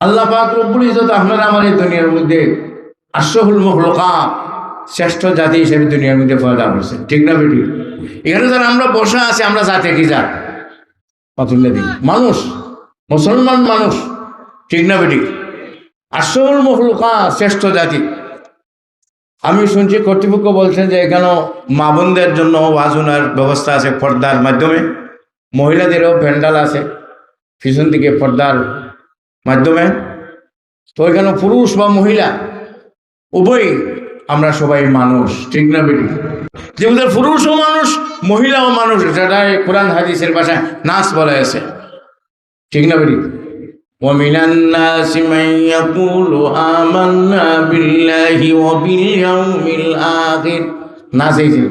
আল্লাহ পাক রব্বুল ইজ্জত আপনারা আমার এই দুনিয়ার মধ্যে আশরাফুল মাখলুকাত শ্রেষ্ঠ জাতি হিসেবে দুনিয়ার মধ্যে পয়দা করছে, ঠিক না বেটি? এখানে যারা আমরা বসা আছি, আমরা জাতি কি জাত? মানুষ, মুসলমান মানুষ, ঠিক না বেটি? আশরাফুল মাখলুকাত শ্রেষ্ঠ জাতি। আমি শুনছি কর্তৃপক্ষ বলছেন যে এখানে মা বোনদের জন্য ওয়াজুনার ব্যবস্থা আছে পর্দার মাধ্যমে, মহিলাদেরও প্যান্ডাল আছে পিছন দিকে পর্দার মাধ্যমে। তো এখানে পুরুষ বা মহিলা উভয়ই আমরা সবাই মানুষ, ঠিক না বেটি? যেমন পুরুষও মানুষ মহিলাও মানুষ, যেটা কোরআন হাদিসের ভাষায় নাস বলা আছে, ঠিক না বেটি? ومن الناس من يقول آمنا بالله وباليوم الآخر নাস এই যে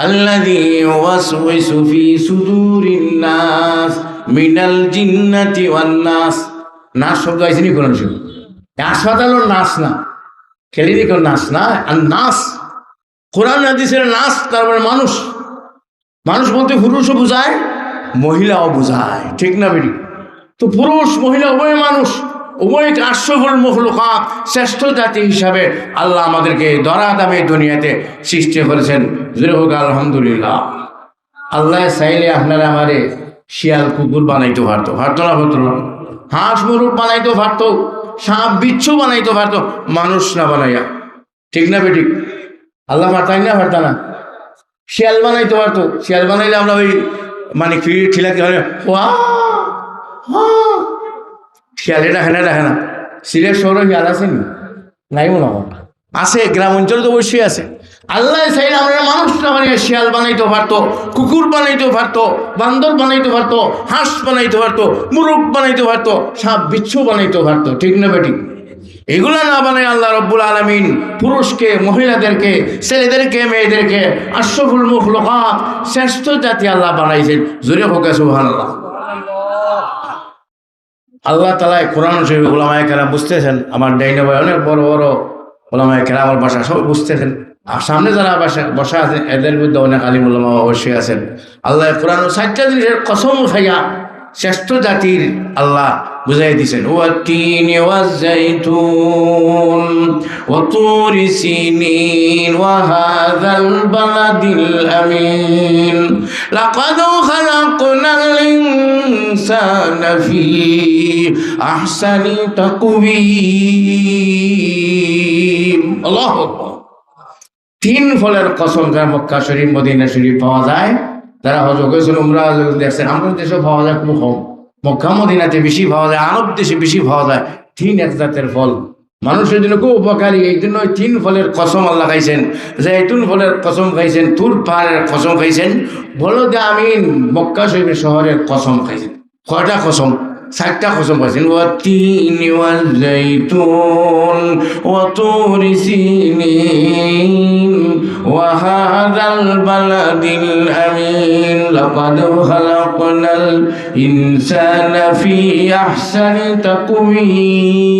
الذي يوسوس في صدور الناس من الجنة والناس। নাস শব্দ আছে নি কোরআন শরীফে? হাসপাতালের নাস না, ক্লিনিকের নাস না, আর নাস কোরআন হাদিসের নাস, তারপরে মানুষ। মানুষ বলতে পুরুষও বোঝায় মহিলাও বোঝায়, ঠিক না বেটি? তো পুরুষ মহিলা উভয় মানুষ, উভয়কে আশরাফুল মাখলুকাত শ্রেষ্ঠ জাতি হিসাবে আল্লাহ আমাদেরকে দরাদামে দুনিয়াতে সৃষ্টি করেছেন। জোরে হোক আলহামদুলিল্লাহ। আল্লাহ চাইলে আপনারা আমারে শিয়াল কুকুর বানাইতে পারতো, পারতো না? পারতো না? হাঁস মুরগ বানাইতে পারতো, সাপ বিচ্ছু বানাইতে পারতো, মানুষ না বানাইয়া, ঠিক না বেটি? আল্লাহ পারতাই না? পারত না? শিয়াল বানাইতে পারতো, শিয়াল বানাইলে আমরা ওই মানে খিলাতে হবে, শিয়ালে দেখে না, দেখে না। সিলেট শহরে শিয়াল আছে নি? নাই মনে হয় আছে, গ্রাম অঞ্চলে তো অবশ্যই আছে। আল্লাহ চাইলে আমরা মানুষটা বানিয়ে শিয়াল বানাইতে পারতো, কুকুর বানাইতে পারতো, বান্দর বানাইতে পারতো, হাঁস বানাইতে পারতো, মুরগ বানাইতে পারতো, সাপ বিচ্ছু বানাইতে পারতো, ঠিক না বেটি? এগুলা না বানায় আল্লাহ রব্বুল আলামিন পুরুষকে, মহিলাদেরকে, ছেলেদেরকে, মেয়েদেরকে আশরাফুল মাখলুকাত শ্রেষ্ঠ জাতি আল্লাহ বানাইছেন। জোরে হোক সুবহানাল্লাহ। আল্লাহ তাআলা কোরআন শরীফ উলামায়ে কেরাম বুঝতেছেন, আমার ডাইনে ভাই অনেক বড় বড় উলামায়ে কেরাম আমার বাসা সব বুঝতেছেন, আর সামনে যারা বসা আছেন এদের মধ্যে অনেক আলিম উলামা অবশ্যই আছেন। আল্লাহ কোরআন 4টা জিনিসের কসম খাইয়া শ্রেষ্ঠ জাতির আল্লাহ বুঝাই দিয়েছেন। ওয়াত-তিনি ওয়াজ-যাইতুন ওয়া তুরি সিনিন ওয়া হাযাল বালাদিল আমিন লাকাদ খালাকনাল ইনসানা ফি আহসানি তাকওয়িম। আল্লাহু আকবার। 3 ফলের কসম যা মক্কা শরীফ, মদিনা শরীফ পাওয়া যায়। যারা হজ করেছেন, উমরা দেখছেন, আমাদের দেশে পাওয়া যায় খুব কম, মক্কা মদিনাতে বেশি পাওয়া যায়, আরব দেশে বেশি পাওয়া যায়। 3 এক জাতের ফল মানুষের জন্য খুব উপকারী, এই জন্য 3 ফলের কসম আল্লাহ খাইছেন। জৈতুন ফলের কসম খাইছেন, তুর পাহাড়ের কসম খাইছেন, বলদে আমিন মক্কা শরীফের শহরের কসম খাইছেন। কয়টা কসম? 4টা কসম খাইছেন। ওয়াত-তিনি ওয়াজ-যাইতুন ওয়া তুরি সিনিন ওয়া হাযাল বালাদিল আমিন লাকাদ খালাকনাল ইনসানা ফি আহসানি তাকওয়িম।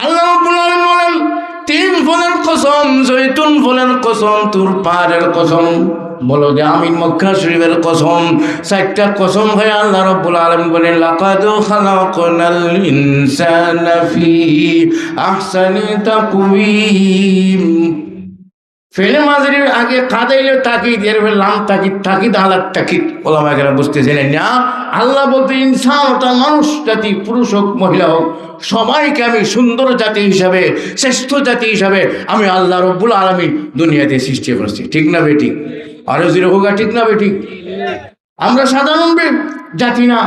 আল্লাহ রাব্বুল আলামিন বলেন 3 ফলের কসম, জৈতুন ফলের কসম, তুর পাহাড়ের কসম, বলো যে আমিন মক্কা শরীফের কসম। 4টা কসম হয় আল্লাহ রাব্বুল আলামিন বলেন লাকাদ খালাকনাল ইনসানা ফি আহসানি তাকওয়িম। ফেলে মাঝের আগে কাদাইলে তাকিদ, এর লাম তাকিদ, তাকিদ আলাদা তাকিদ। ওলামায়ে কেরাম বুঝতেছিলেন না, আল্লাহ বলতে ইনসান অর্থাৎ মানুষ জাতি, পুরুষ হোক মহিলা হোক, সবাইকে আমি সুন্দর জাতি হিসাবে, শ্রেষ্ঠ জাতি হিসাবে আমি আল্লাহ রব্বুল আলামিন দুনিয়াতে সৃষ্টি করেছি, ঠিক না বেটি? আরো জিরো হোক, ঠিক না বেটি? আমরা সাধারণ জাতি না,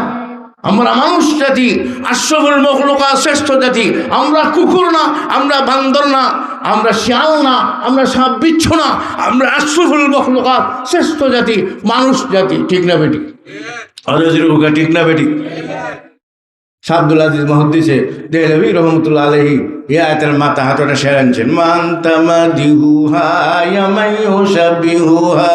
আমরা মানুষ জাতি, আশরাফুল মাখলুকাত শ্রেষ্ঠ জাতি। আমরা কুকুর না, আমরা বান্দর না, আমরা শিয়াল না, আমরা সাপ বিচ্ছু না, আমরা আশরাফুল মাখলুকাত শ্রেষ্ঠ জাতি, মানুষ জাতি, ঠিক না বেটি? আরো জিরো হোক, ঠিক না বেটি? আব্দুল আজিজ মুহাদ্দিসে দেহলভী রহমাতুল্লাহ আলাইহি এই আয়াতের মাথা হাতটা শের আনছেন। মান তামাদিহুহা ইয়ামাইয়ুশাবিহুহা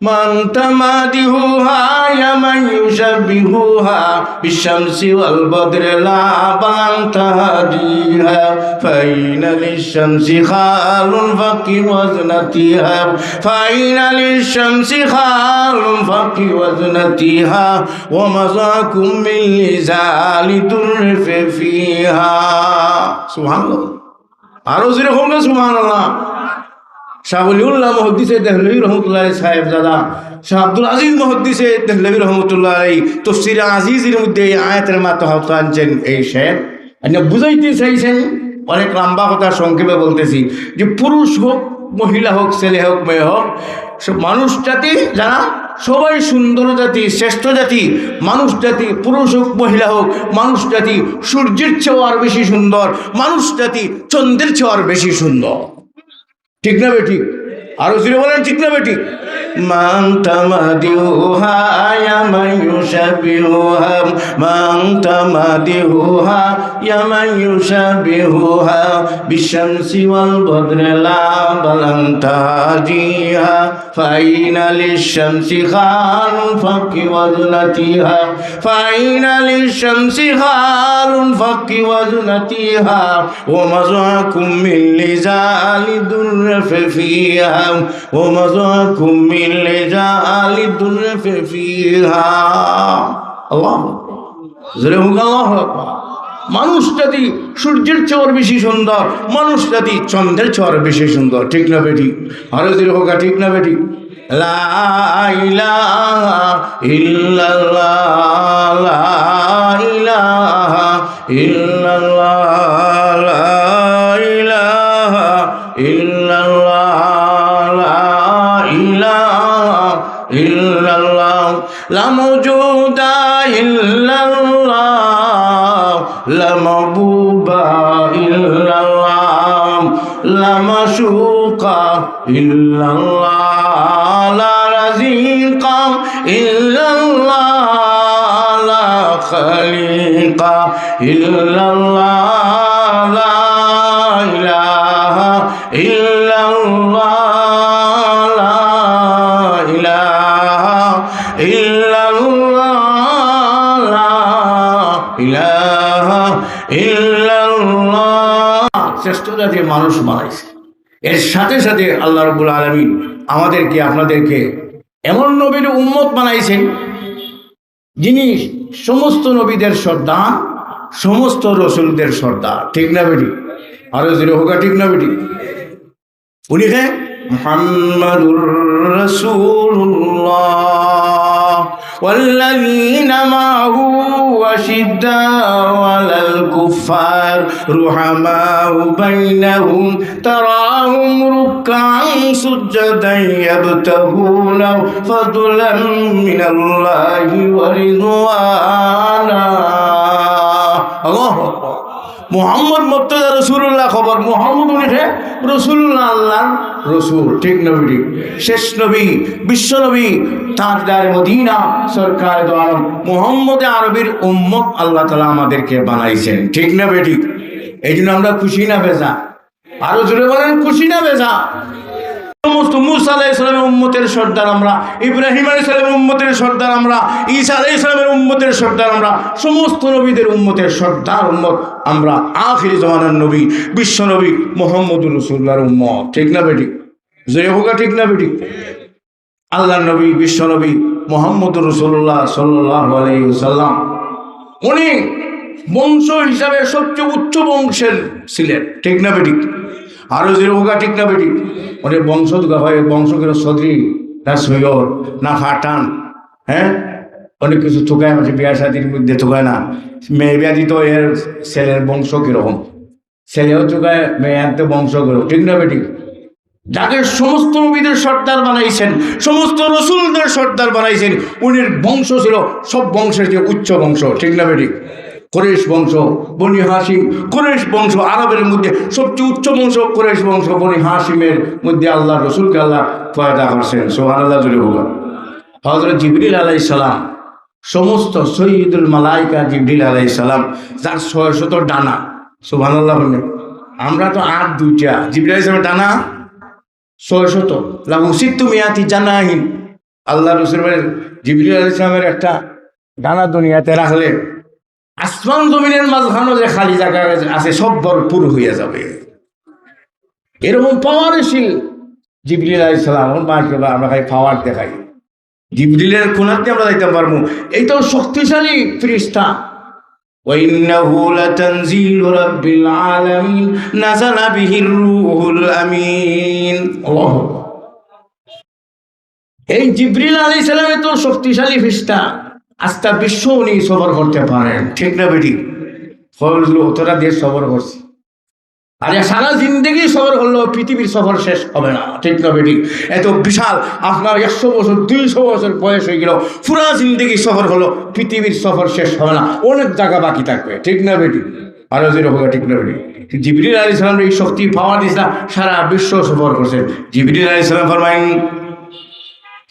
من تمادهها يا من يشبهها بالشمس والبدر لا بل تهديها فإن للشمس خال فك وزنتها فإن للشمس خال فك وزنتها ومزاكم من لزال ترف فيها سبحان الله আরো যেরকম না সুবহানাল্লাহ শাহুলিউল্লাহ মুহাদ্দিসে দেহলভী রহমতুল্লাহ সাহেব দাদা শাহ আব্দুল আজিজ মুহাদ্দিসে দেহলভী রহমতুল্লাহ তাফসীর আজিজের মধ্যে এই আয়াতের মাতহাত আনছেন এই শেখ আপনি বুঝাইতে চাইছেন অনেক লম্বা কথা সংক্ষেপে বলতেছি যে পুরুষ হোক মহিলা হোক ছেলে হোক মেয়ে হোক সব মানুষ জাতি যারা সবাই সুন্দর জাতি শ্রেষ্ঠ জাতি মানুষ জাতি পুরুষ হোক মহিলা হোক মানুষ জাতি সূর্যের চেয়েও আর বেশি সুন্দর মানুষ জাতি চন্দ্রের চেয়েও আর বেশি সুন্দর ঠিক না বেঠিক আরো জোরে বলেন ঠিক না বেঠিক মান তামাদিহুহা ইয়া মান ইউশাবিহুহা মান তামাদিহুহা ইয়া মান ইউশাবিহুহা বিশামসি ওয়াল বদরি লা বালান তাজিহা ফাইনা লিশামসি খালুন ফাকি ওয়াজনাতিহা ফাইনা লিশামসি খালুন ফাকি ওয়াজনাতিহা ওয়া মাযাকুম মিন লিজালি দুরফ ফিহা ওয়া মাযাকুম মিন লিজালি দুরফ ফিহা আল্লাহু জোরে হোক আল্লাহু আকবার মানুষ জাতি সূর্যের চেয়ে বেশি সুন্দর মানুষ জাতি চন্দ্রের চেয়ে বেশি সুন্দর ঠিক না বেটি আরো জোরে হোক ঠিক না বেটি লা ইলাহা ইল্লাল্লাহ লা ইলাহা ইল্লাল্লাহ লা ইলাহা ইল্লাল্লাহ লা ইলাহা ইল্লাল্লাহ লা মাওজুদা ইল্লাল্লাহ লা মাহবুবা ইল্লাল্লাহ লা মাশুকা ইল্লাল্লাহ লা রাযিকা ইল্লাল্লাহ লা খালিকা ইল্লাল্লাহ লা ইলাহা ইল্লাল্লাহ লা ইলাহা ইল্লাল্লাহ লা ইলাহা ইল্লাল্লাহ শ্রেষ্ঠ জাতির মানুষ বানাইছে এর সাথে সাথে আল্লাহ রাব্বুল আলামিন আমাদেরকে আপনাদেরকে এমন নবীর উম্মত বানাইছেন যিনি সমস্ত নবীদের সর্দার সমস্ত রসুলদের সর্দার ঠিক না বেটি আরো জোরে হোক ঠিক না বেটি উনি কে মুহাম্মাদুর রাসূলুল্লাহ والذين معه أشداء على الكفار رحماء بينهم تراهم ركعا سجدا يبتغون فضلا من الله ورضوانا الله أكبر মুহাম্মদ মুর্তজা রাসূলুল্লাহ খবর মুহাম্মদ উনি রাসূলুল্লাহ আল্লাহর রাসূল ঠিক নবী শেষ নবী বিশ্ব নবী তাজদার মদিনা সরকার দো আলম মুহাম্মদ আরবির উম্মত আল্লাহ তাআলা আমাদেরকে বানাইছেন ঠিক না বেটি এইজন্য আমরা খুশি না বেজা আরো জোরে বলেন খুশি না বেজা সমস্ত মুসা আলাইহিস সালামের উম্মতের সর্দার আমরা ইব্রাহিম আলাইহিস সালামের উম্মতের সর্দার আমরা ঈসা আলাইহিস সালামের উম্মতের সর্দার আমরা সমস্ত নবীদের উম্মতের সর্দার উম্মত আমরা আখিরি জামানার নবী বিশ্ব নবী মুহাম্মদুর রাসূলুল্লাহর উম্মত ঠিক না বেটি জয় হোক ঠিক না বেটি আল্লাহর নবী বিশ্ব নবী মুহাম্মদুর রাসূলুল্লাহ সাল্লাল্লাহু আলাইহি ওয়াসাল্লাম উনি বংশ হিসাবে সবচেয়ে উচ্চ বংশের ছিলেন ঠিক না বেটি আরো যেরকম ঠিক না বেটি অনেক বংশ দুগা হয় বংশ কেন সদরি না সৈয়দ না ফাটান হ্যাঁ অনেক কিছু থোকায় মাঝে বিয়া শাদির মধ্যে থোকায় না মেয়ে বিয়া দিত এর ছেলের বংশ কিরকম ছেলেও থোকায় মেয়েতে বংশ কিরকম ঠিক না বেটি যাকে সমস্ত নবীদের সর্দার বানাইছেন সমস্ত রসুলদের সর্দার বানাইছেন উনির বংশ ছিল সব বংশের যে উচ্চ বংশ ঠিক না বেটি কুরাইশ বংশ বনি হাশিম কুরাইশ বংশ আরবের মধ্যে সবচেয়ে উচ্চ বংশ কুরাইশ বংশ বনি হাশিমের মধ্যে আল্লাহ রসুলকে আল্লাহ পয়দা করছেন সুবহানাল্লাহ জুড়ে হোক হযরত জিবরিল আলাইহিস সালাম সমস্ত সৈয়দুল মালাইকা জিবরিল আলাইহিস সালাম যার 600 ডানা সুবহানাল্লাহ বলেন আমরা তো 8 2টা জিবরিল আলাইহিস সালামের ডানা 600 লাহু সিত্তু মিয়াতি জানাহিন আল্লাহ রসুলের জিবরিল আলাইহিস সালামের একটা ডানা দুনিয়াতে রাখলে আসমান জমিনের মাঝখানে যে খালি জায়গা আছে সব ভরপুর হইয়া যাবে। এরকম পাওয়ারশীল জিবরিল আলাইহিস সালাম। মাশাআল্লাহ, আমরা খালি পাওয়ার দেখাই, জিবরিলের কোনাতে আমরা যাইতে পারবো। এইটাও শক্তিশালী ফেরেশতা। وإنه لتنزيل رب العالمين نزل به الروح الأمين। এই জিবরিল আলাইহিস সালাম তো শক্তিশালী ফেরেশতা, আস্থা বিশ্ব উনি সফর করতে পারেন, ঠিক না বেটি? ফজল তোরা দেশ সফর করছি, আর সারা জিন্দগি সফর হলো পৃথিবীর সফর শেষ হবে না, ঠিক না বেটি? এত বিশাল, আপনার 100 বছর 200 বছর বয়স হয়ে গেল, পুরা জিন্দগি সফর হলো, পৃথিবীর সফর শেষ হবে না, অনেক জায়গা বাকি থাকবে, ঠিক না বেটি? আরো যেটা হবে, ঠিক না বেটি? জিবরিল আলাইহিস সালাম এই শক্তি পাওয়ার দিয়েছে, সারা বিশ্ব সফর করছেন। জিবরিল আলাইহিস সালাম ফরমায়েন,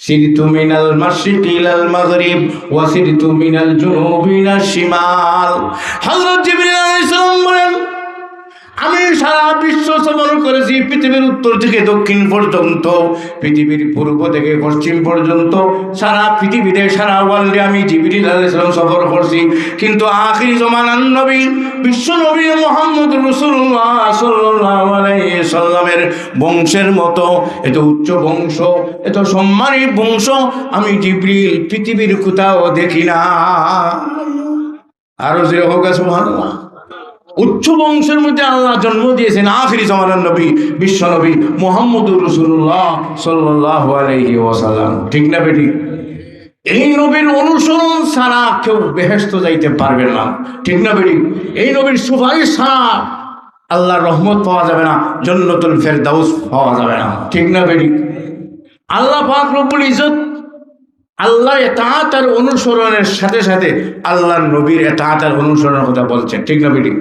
সিরতু মিনাল মাশরিকি ইলাল মাগরিব ওয়া সিরতু মিনাল জুনুবি ইলাশ শিমাল। হযরত জিবরিল আলাইহিস সালাম বলেন, আমি সারা বিশ্ব সফর করেছি, পৃথিবীর উত্তর থেকে দক্ষিণ পর্যন্ত, পৃথিবীর পূর্ব থেকে পশ্চিম পর্যন্ত, সারা পৃথিবীতে, সারা ওয়ার্ল্ডে আমি জিবরিল আলাইহিস সালাম সফর করছি। কিন্তু আখির জমানার নবী, বিশ্ব নবী মুহাম্মদ রাসূলুল্লাহ সাল্লাল্লাহু আলাইহি সাল্লামের বংশের মতো এত উচ্চ বংশ, এত সম্মানী বংশ আমি জিবরিল পৃথিবীর কোথাও দেখি না। আরো যে হোক সুবহানাল্লাহ। উচ্চ বংশের মধ্যে আল্লাহ জন্ম দিয়েছেন আখিরি জামানার নবী, বিশ্ব নবী মুহাম্মদুর রাসূলুল্লাহ সাল্লাল্লাহু আলাইহি ওয়াসাল্লাম, ঠিক না বেটি? এই নবীর অনুসরণ ছাড়া কেউ বেহেশত যাইতে পারবে না, ঠিক না বেটি? এই নবীর সুপারিশ ছাড়া আল্লাহর রহমত পাওয়া যাবে না, জান্নাতুল ফেরদাউস পাওয়া যাবে না, ঠিক না বেটি? আল্লাহ পাক রব্বুল ইজ্জত আল্লাহর ইতাআত আর অনুসরণের সাথে সাথে আল্লাহর নবীর ইতাআত আর অনুসরণের কথা বলছেন, ঠিক না বেটি?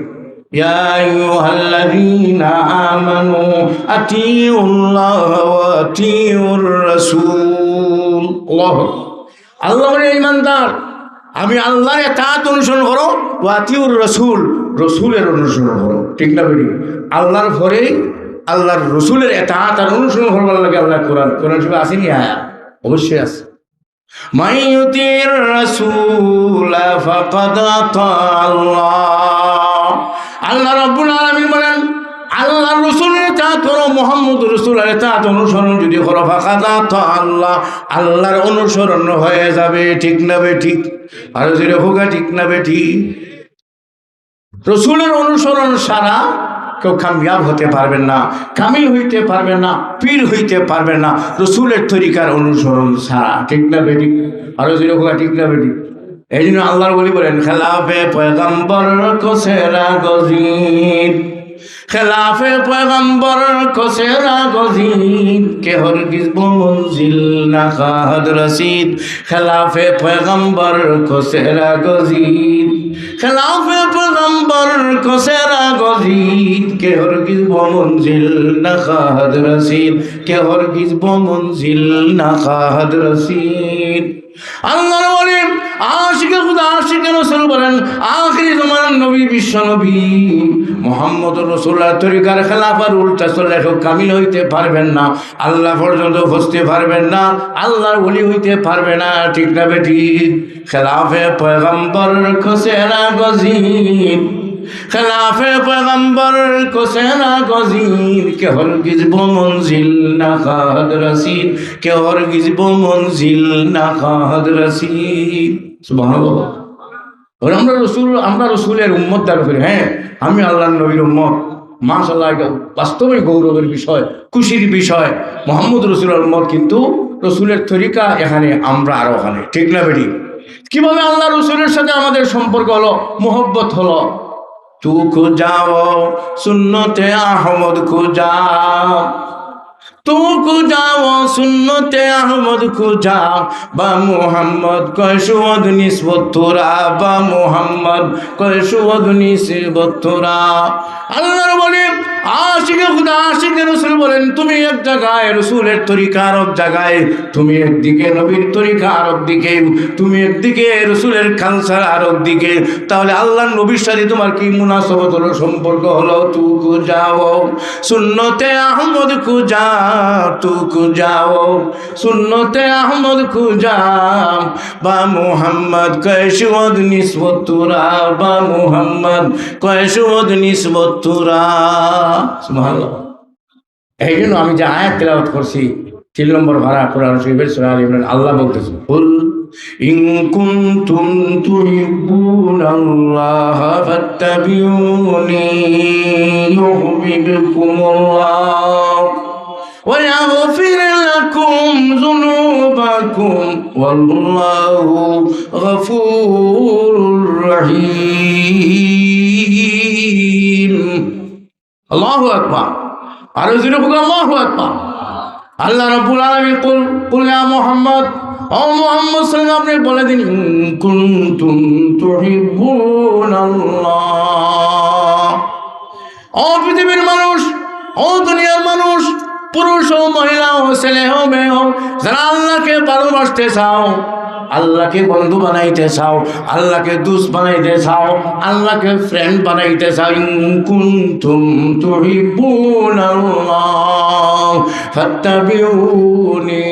ইয়া আইয়ুহাল্লাযীনা আমানু আতিউল্লাহ ওয়া আতিউর রাসূল। আল্লাহ বলে, ঈমানদার, আমি আল্লাহর ইতাআত অনুসরণ করো, ওয়া আতিউর রাসূল, রাসূলের অনুসরণ করো, ঠিক না বেটি? আল্লাহর পরে আল্লাহর রাসূলের ইতাআত আর অনুসরণ করবার লাগে আল্লাহ কোরআন শরীফে আসেনি? আয়া অবশ্যই আছে। মান ইউতির রাসূল ফাকাদ আতা আল্লাহ। আল্লাহ রাব্বুল আলামিন বলেন, আল্লাহর রাসূলের ইতাআত করো, মুহাম্মদুর রাসূলের ইতাআত অনুসরণ যদি করো, ফাকাদ আতা আল্লাহ, আল্লাহর অনুসরণ হয়ে যাবে, ঠিক না বেটি? আর যদি হোক, ঠিক না বেটি? রাসূলের অনুসরণ ছাড়া কেউ কামিয়াব হতে পারবেন না, কামিল হইতে পারবেন না, পীর হইতে পারবেন না রাসূলের তরিকার অনুসরণ ছাড়া, ঠিক না বেটি? আরো যেরকম, ঠিক না বেটি? এই জন্য আল্লাহর ওলি বলেন, খেলাফে পয়গম্বর কো সেরা গজিদ, খেলাফে পয়গম্বর কো সেরা গজিদ, কে হরগিজ মঞ্জিল না খাদ রসিদ। খেলাফে পয়গম্বর কো সেরা গজিদ, খেলাফে পয়গম্বর কো সেরা গজিদ, কে হরগিজ মঞ্জিল না খাদ রসিদ, কে হরগিজ মঞ্জিল না খাদ রসিদ। আল্লাহর ওলি আশিকে খুদা, আশিকে রাসূল বলেন, আখিরি জামানার নবী, বিশ্ব নবী মুহাম্মদুর রাসূলুল্লাহর তরিকার খেলাফার উল্টা চলে কেউ কামিল হইতে পারবেন না, আল্লাহ পর্যন্ত পৌঁছতে পারবেন না, আল্লাহর ওলি হইতে পারবে না, ঠিক না বেটি? খেলাফে পয়গম্বর কো সেরা গজিদ, খেলাফে পয়গম্বর কো সেরা গজিদ, কে হরগিজ মঞ্জিল না খাদ রসিদ, কে হরগিজ মঞ্জিল না খাদ রসিদ। সুবহানাল্লাহ। আমরা রসুলের উম্মত দাবি করি, হ্যাঁ আমি আল্লাহর নবীর উম্মত, মাশাআল্লাহ, এটা বাস্তবে গৌরবের বিষয়, খুশির বিষয়, মুহাম্মদ রাসূলের উম্মত, কিন্তু রসুলের তরিকা এখানে, আমরা আরো ওখানে, ঠিক না বেটি? কিভাবে আল্লাহ রসুলের সাথে আমাদের সম্পর্ক হলো, মোহব্বত হলো? তু কো যাও সুন্নতে আহমদ কো যাও, তু কো যাও সুন্নতে আহমদ কো যাও, বা মুহাম্মদ কয়সুদ নিসবত তোরা, বা মুহাম্মদ কয়সুদ নিসবত তোরা। আল্লাহর বলে, আশিকে খুদা আশিকে রসুল বলেন তুমি এক জায়গায় রসুলের তরিকা আর এক জায়গায়, তুমি একদিকে নবীর তরিকা আর একদিকে, তুমি একদিকে রসুলের কালচার আর একদিকে, তাহলে আল্লাহ নবীর সাথে তোমার কি মুনাসবত হলো, সম্পর্ক হলো? তু যাও সুন্নতে আহমদ খুজা, তু যাও সুন্নতে আহমদ খুজা, বা মুহাম্মদ কয়শুদ নিসবত তুরা, বা মুহাম্মদ কয়শুদ নিসবত তুরা। সুবহানাল্লাহ। এই জন্য আমি যে আয়াত তেলাওয়াত করছি 3 নম্বর ভাড়া কোরআন শরীফের সূরা আলে ইমরান, আল্লাহ বলতেছেন কুল ইন কুনতুম তুহিব্বুনাল্লাহ ফাত্তাবিউনি ইউহিব্বুকুমুল্লাহ ওয়া ইয়াগফির লাকুম যুনুবাকুম ওয়াল্লাহু গফুরুর রহিম। আল্লাহু আকবার। আর জোরে বলুন আল্লাহু আকবার। আল্লাহ রাব্বুল আলামিন কুল ইয়া মুহাম্মদ, ও মুহাম্মদ সাল্লাল্লাহু আলাইহি ওয়াসাল্লাম বলে দিন কুনতুম তুহিব্বুনাল্লাহ। ও পৃথিবীর মানুষ, ও দুনিয়ার মানুষ, পুরুষ ও মহিলা ও ছেলে ও মেয়ে ও, যারা আল্লাহকে ভালোবাসতে চাও, আল্লাহকে বন্ধু বানাইতে চাও, আল্লাহকে দোস্ত বানাইতে চাও, আল্লাহকে ফ্রেন্ড বানাইতে চাও, ইন কুনতুম তুহিব্বুনাল্লাহ ফাত্তাবিউনি।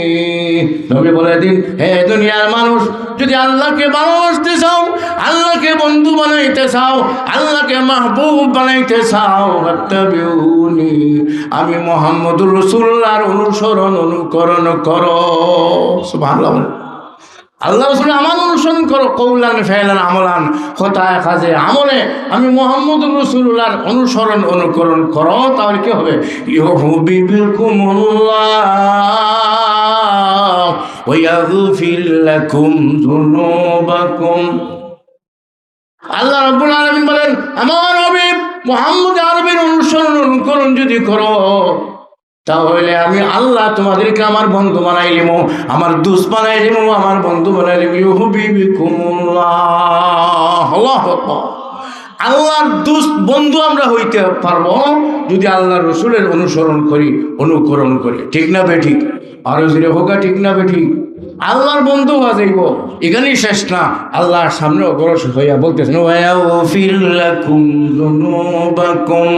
নবী বলে দিন হে দুনিয়ার মানুষ, যদি আল্লাহকে ভালোবাসতে চাও, আল্লাহকে বন্ধু বানাইতে চাও, আল্লাহকে মাহবুব বানাইতে চাও, ফাত্তাবিউনি, আমি মুহাম্মদুর রাসূলুল্লাহর অনুকরণ করো। সুবহানাল্লাহ। আল্লাহ রাসূল আমার অনুসরণ করো, কৌলান ফেলান আমলান, কথায় কাজে আমলে আমি মুহাম্মদুর রাসূলুল্লাহর অনুকরণ করো, তাহলে কি হবে? ইউহিব্বুকুমুল্লাহ ওয়া ইয়াগফির লাকুম যুনুবাকুম। আল্লাহ রাব্বুল আলামিন বলেন আমার নবী মুহাম্মদ আরবির অনুকরণ যদি করো, তাহলে আমি আল্লাহ তোমাদেরকে আমার বন্ধু বানাই নিব, আমার দোস্ত বানাই নিব, আমার বন্ধু বানাই নিব। ইউহিব্বুকুমুল্লাহ। আল্লাহু আকবার। আল্লাহর দোস্ত বন্ধু আমরা হইতে পারবো যদি আল্লাহর রাসূলের অনুকরণ করি। ঠিক না বেঠিক? আরো জোরে হোকা ঠিক না বেঠিক? আল্লাহর বন্ধু হওয়া যাইব, এখানেই শেষ না, আল্লাহর সামনে অগ্রসর হইয়া বলতেছেন ওয়ায়াগফির লাকুম যুনুবাকুম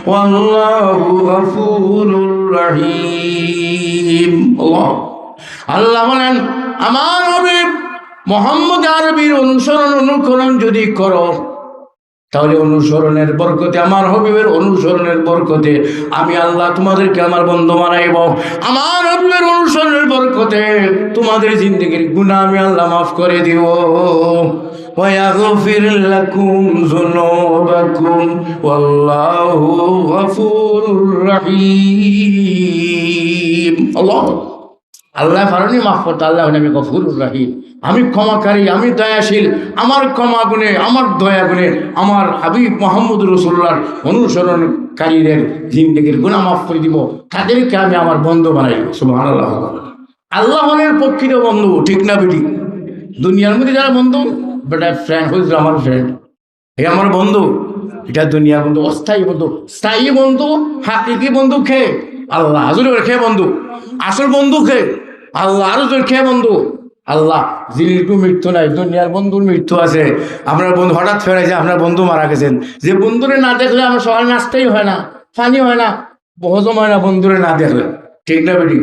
ওয়াল্লাহু গফুরুর রহিম। আল্লাহ বলেন আমার নবী মুহাম্মদ আরবির অনুকরণ যদি করো, তাহলে অনুসরণের বরকতে, আমার হাবিবের অনুসরণের বরকতে আমি আল্লাহ তোমাদেরকে আমার বন্ধু বানাইব। আমার হাবিবের অনুসরণের বরকতে তোমাদের জিন্দেগির গুনাহ আমি আল্লাহ মাফ করে দিব। ওয়া ইয়াগফির লাকুম যুনুবাকুম ওয়াল্লাহু গফুরুর রহিম। আল্লাহ ফারনি মাফ করতে, আল্লাহ আমি গফুরুর রহিম, আমি ক্ষমাকারী, আমি দয়াশীল। আমার ক্ষমা গুণে, আমার দয়া গুণে আমার হাবিব মুহাম্মদুর রাসূলুল্লাহর অনুসরণকারীদের জিন্দেগির গুনাহ মাফ করে দিব, তাদেরকে আমি আমার বন্ধু বানাই। সুবহানাল্লাহ। আল্লাহ হলেন প্রকৃত বন্ধু, ঠিক না বেটি? দুনিয়ার মধ্যে যারা বন্ধু, বেটা ফ্রেন্ড হয়েছিল, আমার ফ্রেন্ড, এই আমার বন্ধু, এটা দুনিয়ার বন্ধু, অস্থায়ী বন্ধু। স্থায়ী বন্ধু, হাকিকি বন্ধু খেয়ে আল্লাহ, আজরে খেয়ে বন্ধু, আসল বন্ধু খেয়ে আল্লাহ, আরো জোর খেয়ে বন্ধু আল্লাহ, যিনি একটু মৃত্যু নাই। দুনিয়ার বন্ধুর মৃত্যু আছে, আপনার বন্ধু হঠাৎ ফেরে যায়, আপনার বন্ধু মারা গেছেন, যে বন্ধুরে না দেখলে আমার সকালে নাস্তাই হয় না, পানি হয় না, হজম হয় না বন্ধুরে না দেখলে, ঠিক না বেটি?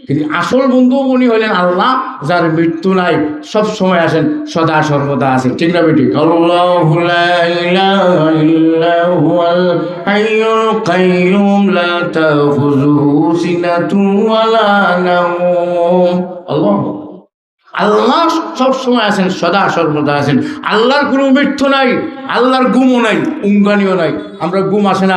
কিন্তু আসল বন্ধু উনি হলেন আল্লাহ, যার মৃত্যু নাই, সব সময় আসেন, সদা সর্বদা আছেন, ঠিক না বেটি? আল্লাহু লা ইলাহা ইল্লা হুয়াল হাইয়ুল কাইয়্যুম লা তাখুযুহু সিনাতুন ওয়া লা নাওম। আল্লাহ সব সময় আছেন, সদা সর্বদা আছেন। আল্লাহর কোনো মৃত্যু নাই, আল্লাহর ঘুমও নাই, উঙ্গানিও নাই। আমরা ঘুম আসে না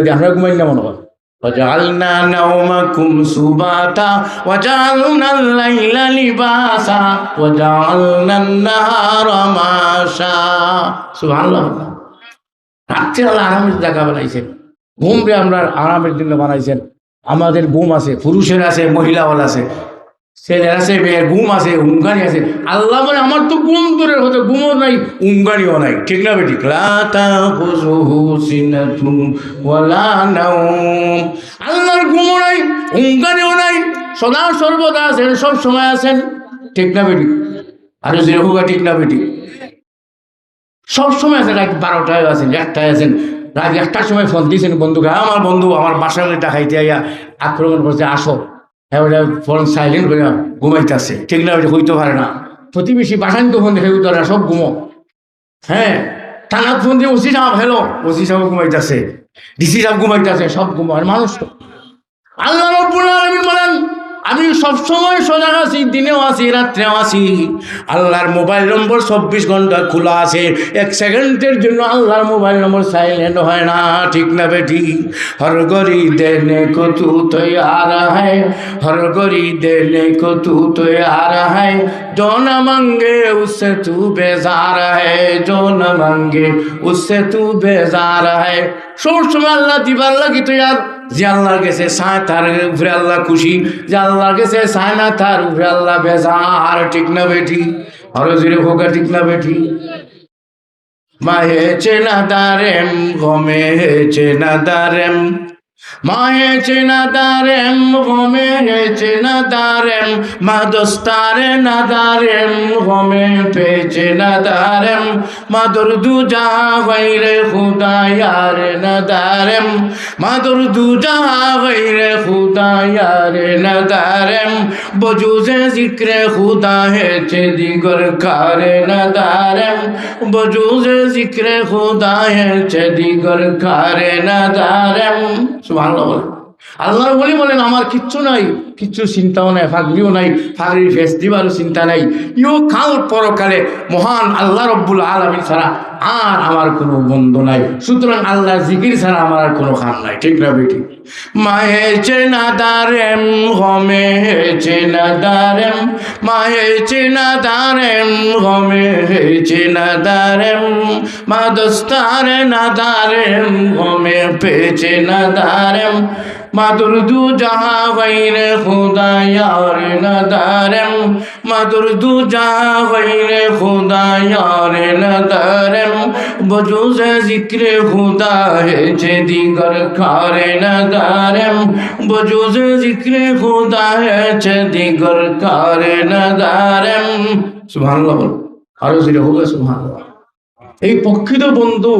আমরা ঘুমাই না মনে হয়। وجعلنا نومكم سباتا وجعلنا الليل لباسا وجعلنا النهار معاشا। সুবহানাল্লাহ। রাত্রে আল্লাহ আরামের জায়গা বানাইছেন, ঘুমরে আমরা আরামের জন্য বানাইছেন। আমাদের ঘুম আছে, পুরুষের আছে, মহিলাওয়াল আছে। ছেলে আছে, মেয়ের ঘুম আছে, উঙ্গানি আছে। আল্লাহ বলে আমার তো ঘুম দূরের হতে ঘুমও নাই, উঙ্গানিও নাই। ঠিক না বেঠিক? আল্লাহর ঘুমও নাই, উঙ্গানিও নাই, সদা সর্বদা আছেন, সব সময় আছেন। ঠিক না বেঠিক? আরো যে হোক, ঠিক না বেঠিক? সব সময় আছেন। রাত 12টায় আছেন, 1টায় আছেন। রাত 1টার সময় ফোন দিয়েছেন বন্ধুকে, আমার বন্ধু আমার বাসার মধ্যে খাইতে আইয়া আক্রমণ করছে, আসো। ফোন সাইলেন্ট করে ঘুমাইতেছে। ঠিক না? হইতে পারে না। প্রতিবেশী বাসান তো ফোন দেখে উত্তরা সব ঘুমো। হ্যাঁ, থানার ফোন দিয়ে ওসি সাহেব, হ্যালো, ওসি সাহেব ঘুমাইতেছে, ডিসি সাহেব ঘুমাইতেছে, সব ঘুমো। আর মানুষ তো আল্লাহ রাব্বুল আলামিন বলেন আমি সবসময় সজাগ আছি, দিনেও আছি, রাত্রেও আছি। আল্লাহর মোবাইল নম্বর 24 ঘন্টা খোলা আছে। 1 সেকেন্ডের জন্য আল্লাহর মোবাইল নম্বর সাইলেন্ট হয় না। ঠিক না বেটি? হর গরি দেনে কো তু তৈয়ার হ্যায়, হর গরি দেনে কো তু তৈয়ার হ্যায়, जो न मांगे उससे तू बेजार है, जो न मांगे उससे तू बेजार है। সব সময় আল্লাহ দিবার লাগি তো यार, যে আল্লাহর কাছে চায় তার উপরে আল্লাহ খুশি, যে আল্লাহর কাছে চায় না তার উপরে আল্লাহ বেজার। ঠিক না বেটি? আরো জোরে হোকা। ঠিক না বেটি? মাহে চেনা দারেম গমে চেনা দারেম, মাহে চেনা দারেম গমে চেনা দারেম, মা দোস্তারে না দারেম গমে পে চেনা দারেম, মা দর্দু যা গৈরে খুদা ইয়ার না দারেম, মা দর্দু যা গৈরে খুদা ইয়ার না দারেম, বজুজে জিক্রে খুদা হেছে দিগর কারে না দারেম, বজুজে জিক্রে খুদা হেছে দিগর কারে না দারেম। সুবহানাল্লাহ বলেন। আল্লাহর বলি বলেন আমার কিচ্ছু নাই, কিচ্ছু চিন্তাও নাই, ফাগরিও নাই, ফাগরির ফেস দিবারও চিন্তা নাই। ইও কাল পরকালে মহান আল্লাহ রব্বুল আলামিন ছাড়া আর আমার কোনো বন্ধু নাই। সুতরাং আল্লাহ জিকির ছাড়া আমার আর কোনো খান নাই। ঠিক না বেটি? মাহে চেনা দারেম গমে চেনা দারেম, মাহে চেনা দারেম গমে চেনা দারেম, মা দোস্তারে না দারেম গমে পেচে না দারেম, মা দুরদু জাহা গৈরে খুদা ইয়ার না দারেম, মা দুরদু জাহা গৈরে খুদা ইয়ার না দারেম, বজুজে জিক্রে খুদা হেছে দিগর কারে না দারেম, বজুজে জিক্রে খুদা হেছে দিগর কারে না দারেম। সুবহানাল্লাহ। আরো জোরে হোক সুবহানাল্লাহ। এই প্রকৃত বন্ধু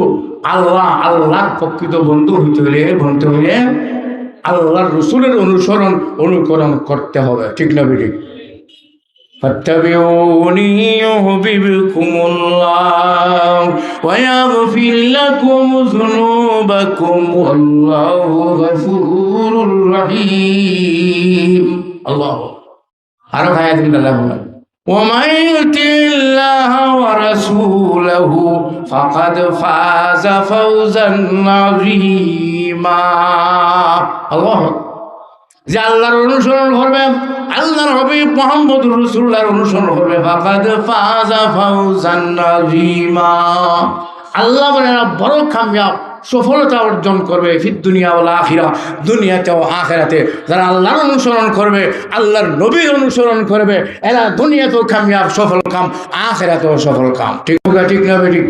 আল্লাহ, আল্লাহর প্রকৃত বন্ধু হইতে হলে বলতে হলে আল্লাহর রসুলের অনুসরণ অনুকরণ করতে হবে। ঠিক না বেঠিক? ফাত্তাবিউনি ইউহিব্বুকুমুল্লাহ ওয়া ইয়াগফির লাকুম যুনুবাকুম ওয়াল্লাহু গফুরুর রহিম। আল্লাহ আরো আয়াত আল্লাহ বলেন ومن يطع الله ورسوله فقد فاز فوزا عظيما। আল্লাহ যে আল্লাহর অনুসরণ করবে, আল্লাহর হাবিব মুহাম্মদুর রাসূলুল্লাহর অনুসরণ করবে, ফাকাদ ফাজা ফাওজান আযীমা। আল্লাহ বলেন বড় কামিয়াব সফলতা অর্জন করবে ফিদ দুনিয়া ওয়াল আখিরা, দুনিয়াতে ও আখিরাতে। যারা আল্লাহর অনুসরণ করবে, আল্লাহর নবীর অনুসরণ করবে, এরা দুনিয়াতেও কামিয়াব সফল কাম, আখিরাতেও সফল কাম। ঠিক না? ঠিক না বেটি?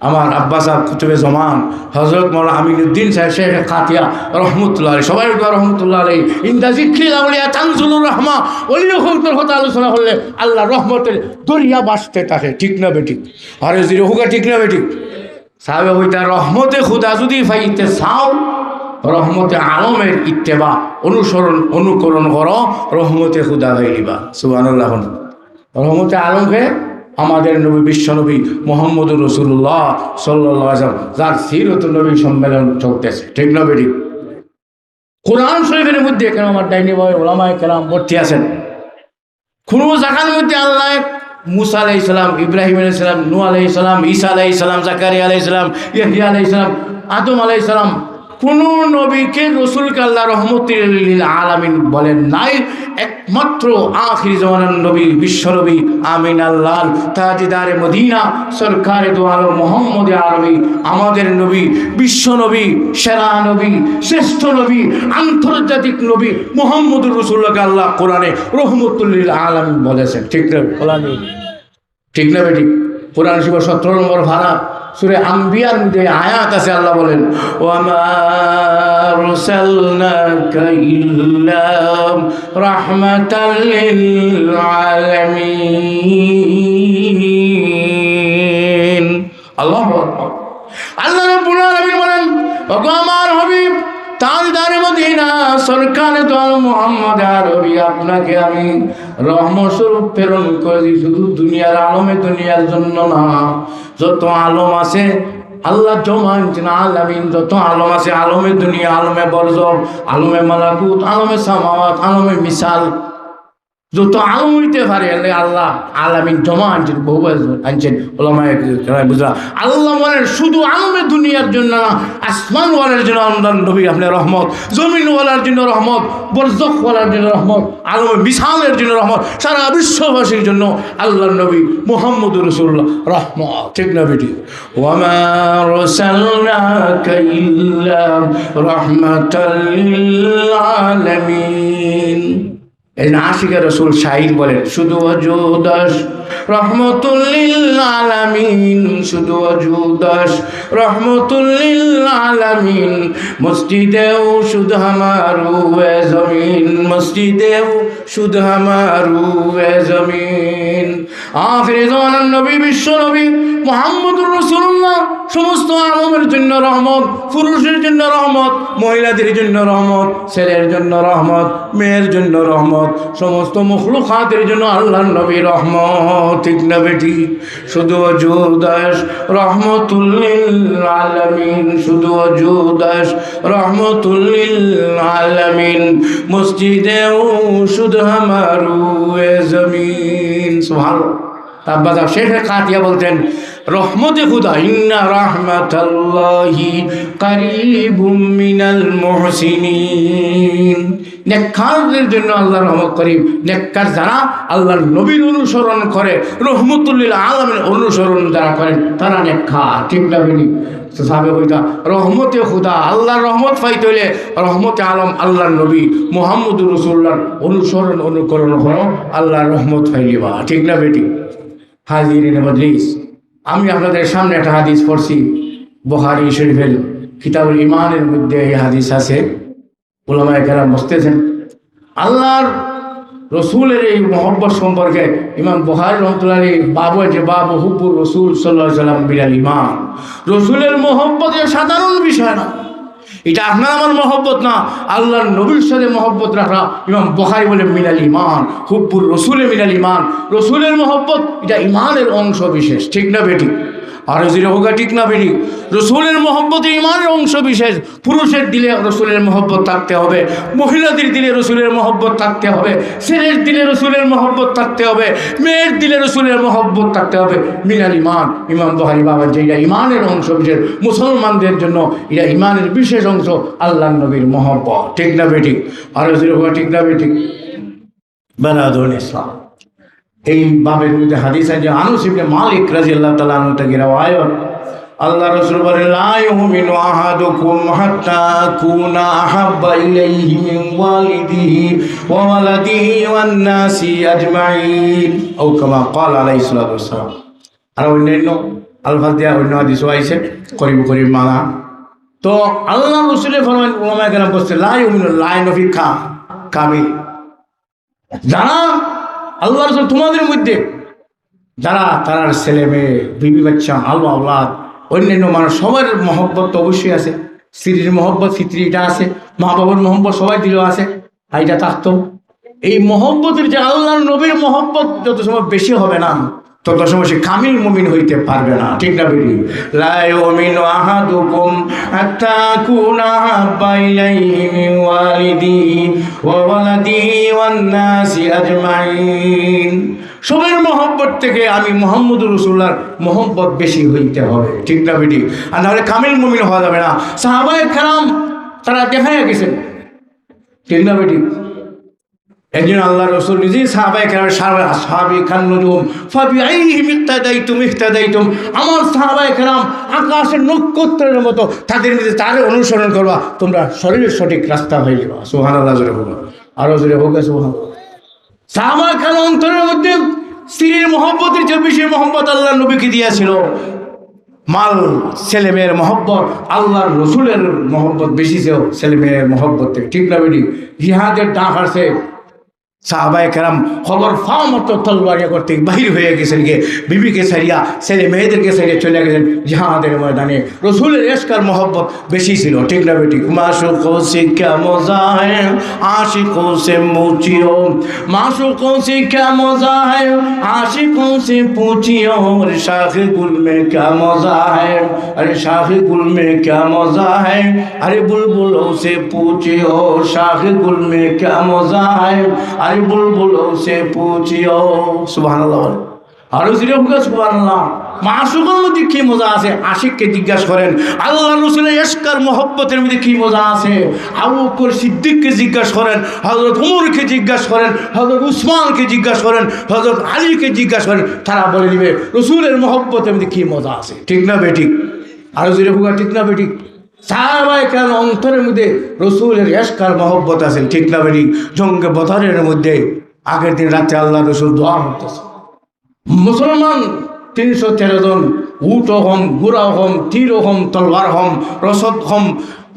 আমার আব্বা সাহেব কুতুবে জমান হযরত মাওলানা আমিনুদ্দিন সাহেব শেখ কাতিয়া রহমতুল্লাহ আলাইহি, সবাই রহমতুল্লাহ আলাইহি, ইনদা যিকরিল আউলিয়া তানজুলুর রাহমা, ওলির কথা আলোচনা করলে আল্লাহ রহমতের দরিয়া বাসতে থাকে। ঠিক না বেটি? আরে জিরো হুকা। ঠিক না বেটি? সাহাবে হইতা রহমতে খুদা যদি পাইতে চাও, রহমতে আলমের ইত্তেবা অনুসরণ অনুকরণ করো, রহমতে খুদা পাইবা। সুবহানাল্লাহ। রহমতে আলমকে আমাদের নবী বিশ্বনবী মুহাম্মদুর রাসূলুল্লাহ সাল্লাল্লাহু আলাইহি ওয়াসাল্লাম, যার সিরাতুন নবী সম্মেলন চলতেছে। ঠিক না বেটি? কোরআন শরীফের মধ্যে কেন আমার ডাইনি ভাই ওলামায়ে কেরাম ভর্তি আছেন। কোন জায়গার মধ্যে আল্লাহ মুসা আলাইহিস সালাম, ইব্রাহিম আলাইহিস সালাম, নূহ আলাইহিস সালাম, ঈসা আলাইহিস সালাম, জাকারিয়া আলাইহিস সালাম, ইয়াহইয়া আলাইহিস সালাম, আদম আলাইহিস সালাম, কোন নবীকে রসুলকে আল্লাহ রহমতুল লিল আলামিন বলেন নাই। একমাত্র আখির জামানার নবী বিশ্বনবী আমিন আল্লাহ তাজদারে মদিনা সরকারে দো আলম মোহাম্মদ আরবি আমাদের নবী, বিশ্বনবী, সেরা নবী, শ্রেষ্ঠ নবী, আন্তর্জাতিক নবী মুহাম্মদুর রাসূলুল্লাহকে আল্লাহ কোরআনে রহমতুল লিল আলামিন বলেছেন। ঠিক না? ঠিক না বেটি? কোরআন শরীফের 17 নম্বর ধারা সূরা আম্বিয়ার মধ্যে আয়াত আছে, আল্লাহ বলেন ওয়ামা আরসালনাকা ইল্লা রাহমাতাল লিল আলামিন। আল্লাহু আকবার। আল্লাহ রাব্বুল আলামিন বলেন ওগো আমার হাবিব তাজদারে মদিনা সরকারে দো আলম মুহাম্মদ আরবি, আপনাকে আমি রহমত স্বরূপ প্রেরণ করেছি শুধু দুনিয়ার আলমে, দুনিয়ার জন্য না। যত আলম আছে আল্লাহ জমা আনছেন আলামিন, যত আলম আছে আলমে দুনিয়া, আলমে বরজখ, আলমে মালাকুত, আলমে সামাওয়াত, আলমে মিসাল, যত আলম হইতে পারে আল্লাহ আলামিন জমা আনছেন, বহু আনছেন ওলামায়ে কেরাম বুঝলা। আল্লাহ বলেন শুধু আলমে দুনিয়ার জন্য না, আসমান ওয়ালার জন্য আল্লাহর নবী আপনি রহমত, জমিন ওয়ালার জন্য রহমত, বরজখ ওয়ালার জন্য রহমত, আলমে মিসালের জন্য রহমত, সারা বিশ্ববাসীর জন্য আল্লাহর নবী মুহাম্মদুর রাসূলুল্লাহ রহমত। ঠিক না বেটি? ওয়ামা আরসালনাকা ইল্লা রাহমাতাল লিল আলামিন। এই আশিকা রসুল শাহিদ বলেন শুধু অজুদাস রহমতুল লিল আলামিন, শুধু অজুদাস রহমতুল লিল আলামিন। মসজিদেও শুধু হামারু এ জমিন, মসজিদেও শুধু হামারু এ জমিন। আখিরে জামানার নবী বিশ্ব নবী মুহাম্মদুর রাসূলুল্লাহ সমস্ত আলমের জন্য রহমত, পুরুষের জন্য রহমত, মহিলাদের জন্য রহমত, ছেলের জন্য রহমত, মেয়ের জন্য রহমত, সমস্ত মখলুকাতের জন্য আল্লাহর নবী রহমত। ঠিক না বেটি? শুধু অজুদাস রহমতুল লিল আলামিন, শুধু অজুদাস রহমতুল লিল আলামিন। মসজিদেও শুধু হামারু এ জমিন। সুবহানাল্লাহ। তারপর শেখে কাতিয়া বলতেন রহমতে খুদা ইন্না রাহমাতাল্লাহি কারীবুম মিনাল মুহসিনিন। নেককারদের জন্য আল্লাহর রহমত করিম। নেককার যারা আল্লাহর নবীর অনুসরণ করে, রহমতুল লিল আলামিনের অনুসরণ যারা করেন তারা নেককার। ঠিক না বেনি? সাহাবে কইতা রহমতে খুদা, আল্লাহর রহমত পাইতে হইলে রহমতে আলম আল্লাহর নবী মুহাম্মদুর রাসূলুল্লাহর অনুসরণ অনুকরণ করো, আল্লাহর রহমত পাইলিবা। ঠিক না বেটি? হাজিরিন মজলিস, আমি আপনাদের সামনে একটা হাদিস পড়ছি, বুখারী শরীফের কিতাবুল ঈমানের মধ্যে এই হাদিস আছে। উলামায়ে কেরাম বলতেছেন আল্লাহর রসুলের এই মহব্বত সম্পর্কে ইমাম বুখারী রাহমাতুল্লাহ আলাইহি বাবু যে বাবু হুব্বুর রাসূল সাল্লাল্লাহু আলাইহি ওয়াসাল্লাম বিল ঈমান। রসুলের মহব্বত সাধারণ বিষয় না, এটা আপনার আমার মহব্বত না, আল্লাহর নবীর সাথে মহব্বত রাখা। ইমাম বুখারী বলে মিনাল ঈমান, হুব্বুর রাসূলে মিনাল ঈমান। রসুলের মহব্বত এটা ঈমানের অংশ বিশেষ। ঠিক না বেটি? আর যদি হোগা ঠিক না বেটি? রসুলের মহব্বত ঈমানের অংশ বিশেষ। পুরুষের দিলে রসুলের মহব্বত থাকতে হবে, মহিলাদের দিলে রসুলের মহব্বত থাকতে হবে, ছেলের দিলে রসুলের মহব্বত থাকতে হবে, মেয়ের দিলে রসুলের মহব্বত থাকতে হবে। মিনাল ঈমান, ইমাম বুখারী বাবা যে এটা ঈমানের অংশ বিশেষ, মুসলমানদের জন্য এটা ঈমানের বিশেষ অংশ আল্লাহর নবীর মহব্বত। ঠিক না বেটি? আর যদি হোগা ঠিক না বেটি? বানাদুল ইসলাম এই বাবের মধ্যে হাদিস আছে আনাস ইবনে মালিক রাদিয়াল্লাহু তাআলা আনহু থেকে রওয়ায়াত। আল্লাহ রাসূল বলেন লা ইউমিনু আহাদুকুম হাত্তা কুনা আহাব্বা ইলাইহি মিন ওয়ালিদিহি ওয়া ওয়ালাদিহি ওয়ান নাসি আজমাইন আও কামা ক্বাল আলাইহিস সালাতু ওয়াসসালাম। আর অন্যান্য আলফাজ দিয়া অন্য হাদিসও আইছে করিব মানা। তো আল্লাহ রাসূলের ফরমান ওলামায়ে কেরাম বলছে লা ইউমিনু লা নফি কামিল। যারা আল্লাহ রাসূল তোমাদের মধ্যে যারা তার ছেলে মেয়ে, বিবি বাচ্চা, আলো আওলাদ, অন্যান্য মানুষ সবার মহব্বত তো অবশ্যই আছে। স্ত্রীর মহব্বত ফিতরিটা আছে, মা বাবার মহব্বত সবাই দিলেও আছে, এইটা থাকতো। এই মহব্বতের যে আল্লাহর নবীর মহব্বত যত সময় বেশি হবে না তত সময় সে কামিল মুমিন হইতে পারবে না। ঠিক না বেরি? লা ইউমিনু আহাদুকুম হাত্তা কুনা আহাব্বা ইলাইহি মিন ওয়ালিদিহি ওয়া ওয়ালাদিহি ওয়ান নাসি আজমাইন। সবের মহব্বত থেকে আমি মুহাম্মদুর রাসূলুল্লাহর মহব্বত বেশি হইতে হবে। ঠিক না বেটি? আর নাহলে কামিল মুমিন হওয়া যাবে না। সাহাবায়ে কেরাম তারা দেখাইয়া গেছেন, ঠিক না বেটি? একদিন আল্লাহ রসুল নিজেই সাহাবায়ে কেরাম আসহাবি খান নুজুম ফাবিআইহিম ইক্তাদাইতুম, আমার সাহাবায়ে কেরাম আকাশের নক্ষত্রের মতো, তাদের মধ্যে তারে অনুসরণ করবা, তোমরা শরীরের সঠিক রাস্তা হয়ে যাবা। সুবহানাল্লাহ জোরে হোক, আরো জোরে হোক সুবহানাল্লাহ। সাহাবায়ে কেরাম অন্তরের মধ্যে স্ত্রীর মহব্বতের চেয়ে বেশি মহব্বত আল্লাহ নবীকে দিয়েছিল। মাল ছেলে মেয়ের মহব্বত, আল্লাহর রসুলের মহব্বত বেশি ছিল ছেলে মেয়ের মহব্বত থেকে, ঠিক না বেটি? জিহাদের ডাক আসছে, সাহাবায়ে কেরাম খবর ফাও মতো তলবারিয়া করতে বাহির হয়ে গেছেন, গিয়ে বিবিকে ছাড়িয়া ছেলে মেয়েদেরকে ছাড়িয়ে চলে গেছেন জিহাদের ময়দানে। রসুলের এশকার মহব্বত বেশি ছিল, ঠিক না বেটি? মাশুকো সে ক্যা মজা হ্যায় আশিকো সে মুচিও, মাশুকো সে ক্যা মজা হ্যায় আশিকো সে পুচিও, আরে শাহে গুল মে ক্যা মজা হ্যায়, আরে শাহে গুল মে ক্যা মজা হ্যায়, আরে বুলবুলো সে পুচিও, শাহে গুল মে ক্যা মজা হ্যায়, আরে বুলবুলো সে পুচিও। সুবহানাল্লাহ, আরো জিরে হোক সুবহানাল্লাহ। মাশুকের মধ্যে কি মজা আছে আশিককে জিজ্ঞাসা করেন, আল্লাহ রসুলের এশকার মহব্বতের মধ্যে কি মজা আছে আবু বকর সিদ্দিককে জিজ্ঞাসা করেন, হযরত ওমরকে জিজ্ঞাসা করেন, হযরত উসমানকে জিজ্ঞাসা করেন, হযরত আলীকে জিজ্ঞাসা করেন, তারা বলে দিবে রসুলের মহব্বতের মধ্যে কি মজা আছে, ঠিক না বেটি? আরো জিরে হোক, ঠিক না বেটি? সাহাবায়ে কেরাম অন্তরের মধ্যে রসুলের এশকার মহব্বত আছেন, ঠিক না বেটি? জঙ্গে বদরের মধ্যে আগের দিন রাতে আল্লাহ রসুল দোয়া করতেছে, মুসলমান 313 জন, উট হম, ঘোড়া হম, তীর হম, তলবার হম, রসদ হম,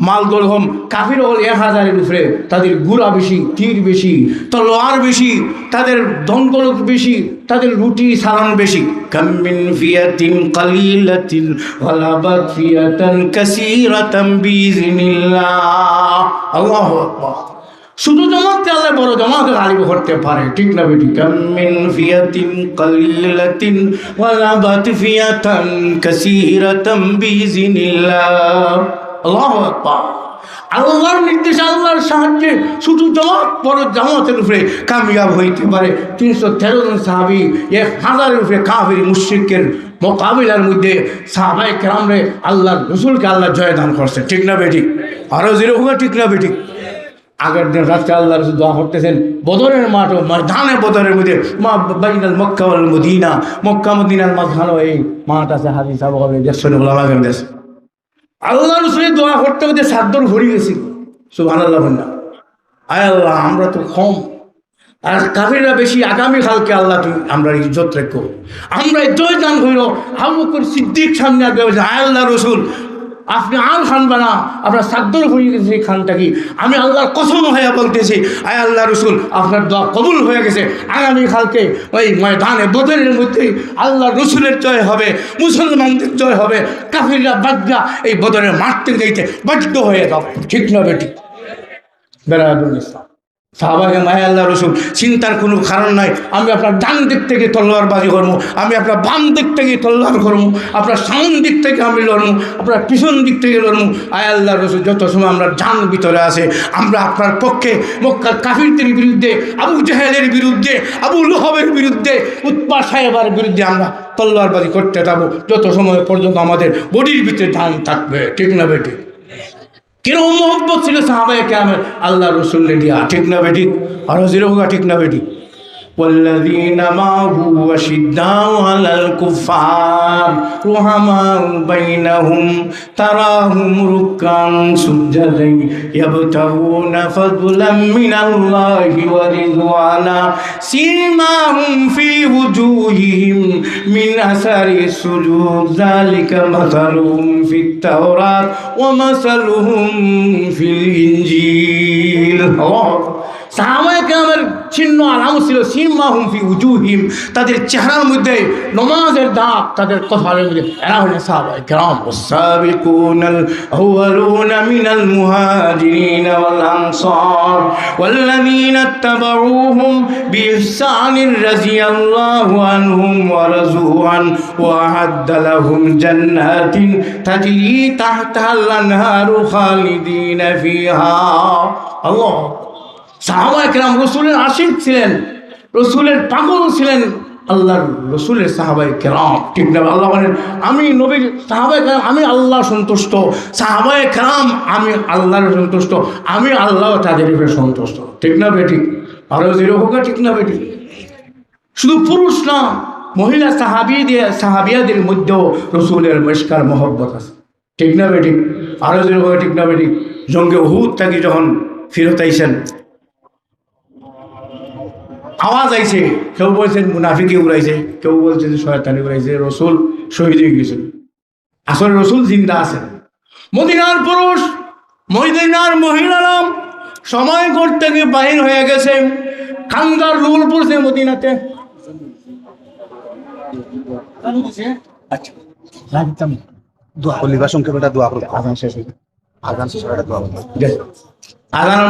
মালদল হম, কাফির হল 1000-এর উপরে, তাদের ঘোড়া বেশি, তীর বেশি, তলোয়ার বেশি, তাদের দণ্ডলত বেশি, তাদের রুটি সালান বেশি। কাম মিন ফিয়াতিন কালিলাতিন গালাবাত ফিয়াতান কাসীরাতাম বিইজনিল্লাহ। আল্লাহু আকবার। শুধু জামাতে আল্লাহ বড় জামাতে গালিব করতে পারে, ঠিক না বেটি? কাম মিন ফিয়াতিন কালিলাতিন গালাবাত ফিয়াতান কাসীরাতাম বিইজনিল্লাহ। আল্লাহু আকবার। আল্লাহর নির্দেশে, আল্লাহর সাহায্যে শুধু জামাত বড় জামাতের উপরে কামিয়াব হইতে পারে। 313 জন সাহাবী 1000-এর উপরে কাফির মুশরিকের মোকাবিলার মধ্যে সাহাবায়ে কেরামরে আল্লাহর রসুলকে আল্লাহ জয়দান করছে, ঠিক না বেটি? আরো জিরো হোক, ঠিক না বেটি? আগের দিন রাত্রে আল্লাহ রসুল দোয়া করতেছেন বদরের মাঠ, ময়দানে বদরের মধ্যে, বাইনাল মক্কা ওয়াল মদিনা, মক্কা মদিনার মাঝখানে এই মাঠ আছে, হাদিস আবু বকর রাদিয়াল্লাহু দেশ। আল্লাহ রসুলের দোয়া করতে করতে সাদ্দর ভরে গেছি। সুবহানাল্লাহ। আয় আল্লাহ, আমরা তো কম আর কাফিররা বেশি, আগামী কালকে আল্লাহ তুমি আমরা ইজ্জত রেখো, আমরা জয় দান করিল। আবু বকর সিদ্দিক সামনে আগে আয় আল্লাহ রসুল, আপনি আর খানবা না, আপনার সাদ্দর হয়ে গেছে এই খানটা কি, আমি আল্লাহর কসম হয়ে বলতেছি, আয় আল্লাহ রসুল আপনার দোয়া কবুল হয়ে গেছে। আগামীকালকে ওই ময়দানে বদরের মধ্যে আল্লাহ রসুলের জয় হবে, মুসলমানদের জয় হবে, কাফিররা বাদরা এই বদরের মাঠ থেকে যাইতে বাধ্য হয়ে যাবে, ঠিক না বেটি? বেরাদুল ইসলাম সাহাবাকে মায়া আল্লাহ রসুল চিন্তার কোনো কারণ নাই, আমি আপনার ডান দিক থেকে তলোয়ার বাজি করবো, আমি আপনার বাম দিক থেকে তলোয়ার করবো, আপনার সামন দিক থেকে আমি লড়বো, আপনার পিছন দিক থেকে লড়বো। আয় আল্লাহ রসুল যত সময় আমরা জান ভিতরে আসে, আমরা আপনার পক্ষে মক্কার কাফিরদের বিরুদ্ধে, আবু জাহেলের বিরুদ্ধে, আবু লহবের বিরুদ্ধে, উতবা সাহেবার বিরুদ্ধে আমরা তলোয়ার বাজি করতে যাবো যত সময় পর্যন্ত আমাদের বডির ভিতরে জান থাকবে, ঠিক না বেটি? কিরকম মহব্বত ছিল সাহাবায়ে কেরামের আল্লাহ রসুলের দিয়া, ঠিক না বেটি? আরো জিরো হোক, ঠিক না বেটি? والذين معه أشداء على الكفار رحماء بينهم تراهم ركعا سجدا يبتغون فضلا من الله ورضوانا سيماهم في وجوههم من أثر السجود ذلك مثلهم في التوراة ومثلهم في الإنجيل. সাহাবায়ে কেরামের চিহ্ন আলামত ছিল সীমাহুম ফি উজুহিম, তাদের চেহারার মধ্যে নমাজের দাগ, তাদের কপালের মধ্যে। এরা হলেন সাহাবায়ে কেরাম। ওয়াসাবিকুনাল আউয়ালুনা মিনাল মুহাজিরিন ওয়াল আনসার ওয়াল্লাযীনা ইত্তাবাউহুম বিইহসানির রাদিয়াল্লাহু আনহুম ওয়া রাযু আন ওয়া আ'আদ্দা লাহুম জান্নাতিন তাজরি তাহতাহাল আনহারু খালিদিনা ফিহা। আল্লাহ। সাহাবায়ে কেরাম রসুলের আশিক ছিলেন, রসুলের পাগল ছিলেন, আল্লাহর রসুলের সাহাবায়ে কেরাম, ঠিক না? আল্লাহ বলেন আমি নবীর সাহাবায়ে কেরাম, আমি আল্লাহ সন্তুষ্ট, সাহাবায়ে কেরাম আমি আল্লাহর সন্তুষ্ট, আমি আল্লাহ তাদের উপরে সন্তুষ্ট, ঠিক না বেটি? আরো যেরকম ঠিক না বেটি? শুধু পুরুষ না, মহিলা সাহাবিয়াদের মধ্যেও রসুলের মেশকার মহব্বত আছে, ঠিক না বেটি? আরো যেরকম ঠিক না বেটি? জঙ্গে উহুদ থাকি যখন ফিরত আইছেন, আওয়াজ আইছে, কেউ বলছেন মুনাফিকে উড়াইছে, কেউ বলছে যে শয়তানি উড়াইছে, রসুল শহীদ হয়ে গেছেন। আসলে রসুল জিন্দা আছেন। মদিনার পুরুষ, মদিনার মহিলারা সময় করতে গিয়ে বাহির হয়ে গেছে, খানদার রুল পড়ছে মদিনাতে। দোয়া করলি বা সংক্ষেপে দোয়া করো, আজান শেষ হয়ে আজান শেষ হয়ে দোয়া করো। আজান